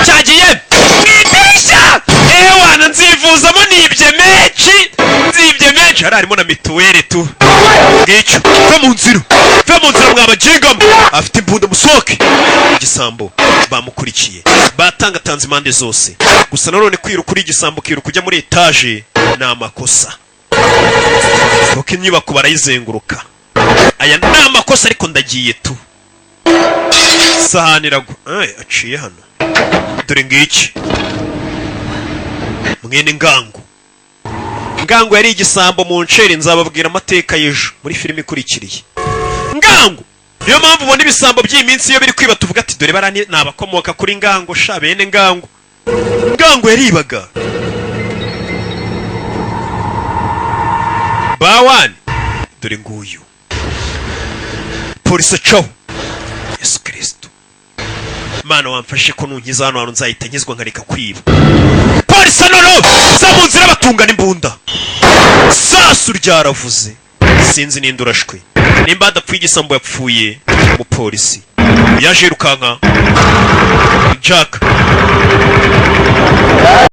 cyagiye mwidirisha ewana nzivuzamo nibye menshi harimo na mituweli tu ngicyo ve mu nzira mwabajingamo afite imbunda musoke igisambo bamukurikiye batangatanze impande zose gusa nanone kwiruka uri igisambo kiruka ujya muri etaje ni amakosa kuko inyubako barayizenguruka aya ni amakosa ariko ndagiye tu sahanirago aciye hano dore ngiki mwene ngangu yari igisambo mu nceri nzababwira amateka y'ejo muri filime ikurikiriye ngangu niyo mpamvu ubona ibisambo by'iyi minsi iyo biri kwiba tuvuga ati dore barani ni abakomoka kuri ngangu sha bene ngangu yaribaga bawani dore nguyu polisi caho Yesu Kristo Mana wamfashe ko nunkiza hano hantu nzahita nkizwa nkareka kwiba polisi nono za mu nzira batungana imbunda sasu ryaravuze sinzi ninde urashwe nimba adapfuye igisambo yapfuye umupolisi yaje rukanka Jack